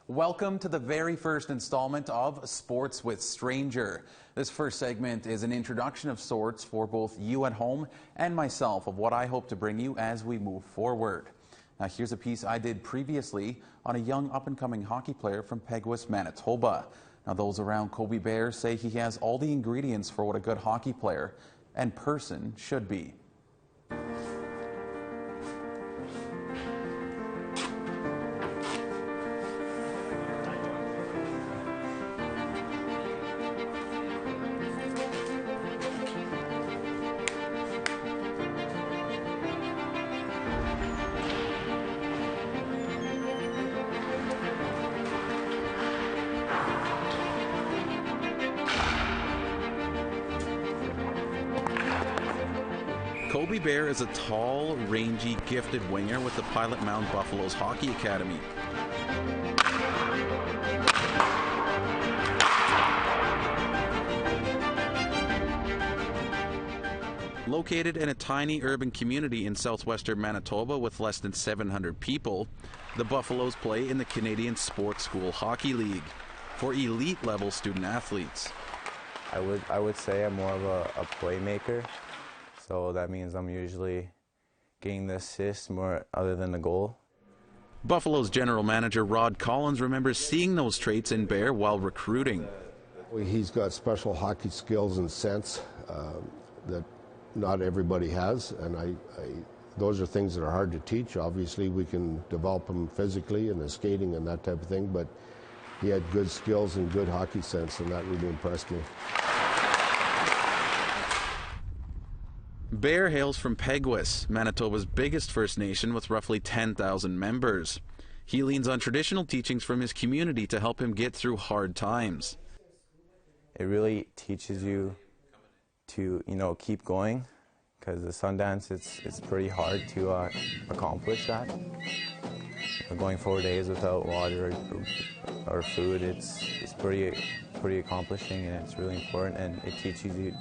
Welcome to the very first installment of Sports with Stranger. This first segment is an introduction of sorts for both you at home and myself of what I hope to bring you as we move forward. Now here's a piece I did previously on a young up-and-coming hockey player from Peguis, Manitoba. Now those around Colby Bear say he has all the ingredients for what a good hockey player and person should be. Colby Bear is a tall, rangy, gifted winger with the Pilot Mound Buffalos Hockey Academy. Located in a tiny urban community in southwestern Manitoba with less than 700 people, the Buffalos play in the Canadian Sports School Hockey League for elite-level student athletes. I would say I'm more of a playmaker. So that means I'm usually getting the assist more other than the goal. Buffalo's general manager Rod Collins remembers seeing those traits in Bear while recruiting. He's got special hockey skills and sense that not everybody has, and those are things that are hard to teach. Obviously, we can develop them physically and the skating and that type of thing, but he had good skills and good hockey sense, and that really impressed me. Bear hails from Peguis, Manitoba's biggest First Nation with roughly 10,000 members. He leans on traditional teachings from his community to help him get through hard times. It really teaches you to, keep going, because the Sundance, it's pretty hard to accomplish that. Going 4 days without water or food, it's pretty accomplishing, and it's really important, and it teaches you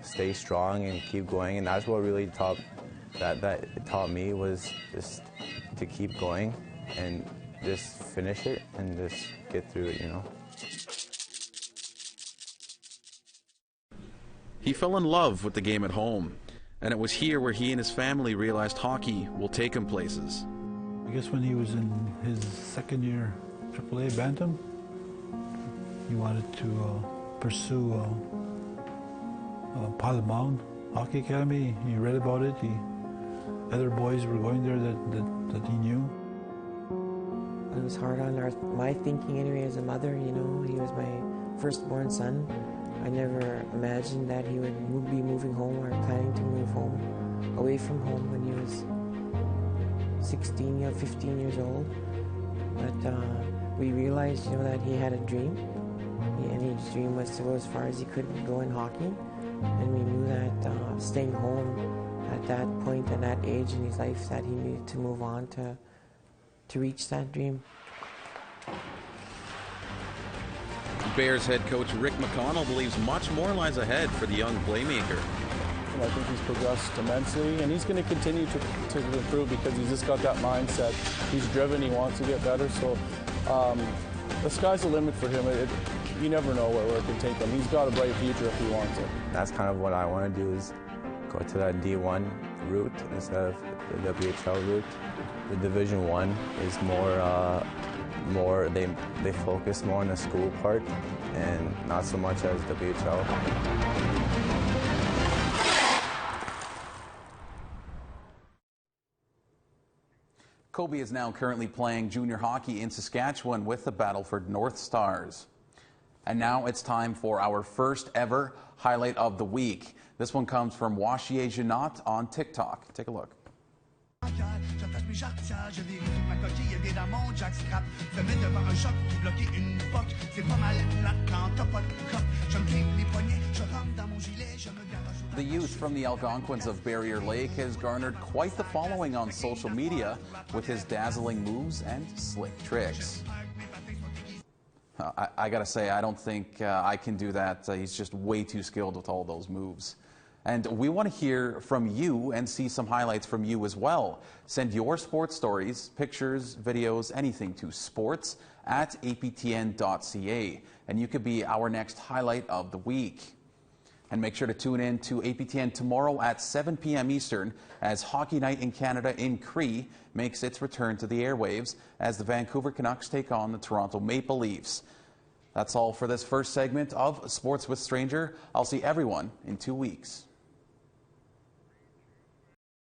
stay strong and keep going, and that's what really taught me, was just to keep going and just finish it and just get through it, He fell in love with the game at home, and it was here where he and his family realized hockey will take him places. I guess when he was in his second year AAA Bantam, he wanted to pursue Pilot Mound Hockey Academy. He read about it. Other boys were going there that he knew. It was hard on my thinking anyway as a mother. He was my firstborn son. I never imagined that he would be moving home or planning to move home, away from home when he was 16 or 15 years old. But we realized, that he had a dream, and his dream was to go as far as he could go in hockey. And we knew that staying home at that point and that age in his life, that he needed to move on to reach that dream. Bears head coach Rick McConnell believes much more lies ahead for the young playmaker. I think he's progressed immensely, and he's going to continue to improve because he's just got that mindset. He's driven, he wants to get better, so the sky's the limit for him. You never know where it can take him. He's got a bright future if he wants it. That's kind of what I want to do, is go to that D1 route instead of the WHL route. The Division 1 is more they focus more on the school part and not so much as WHL. Colby is now currently playing junior hockey in Saskatchewan with the Battleford North Stars. And now it's time for our first ever highlight of the week. This one comes from Washier Janot on TikTok. Take a look. The youth from the Algonquins of Barrier Lake has garnered quite the following on social media with his dazzling moves and slick tricks. I gotta say, I don't think I can do that. He's just way too skilled with all those moves. And we want to hear from you and see some highlights from you as well. Send your sports stories, pictures, videos, anything to sports@aptn.ca. And you could be our next highlight of the week. And make sure to tune in to APTN tomorrow at 7 p.m. Eastern as Hockey Night in Canada in Cree makes its return to the airwaves as the Vancouver Canucks take on the Toronto Maple Leafs. That's all for this first segment of Sports with Stranger. I'll see everyone in 2 weeks.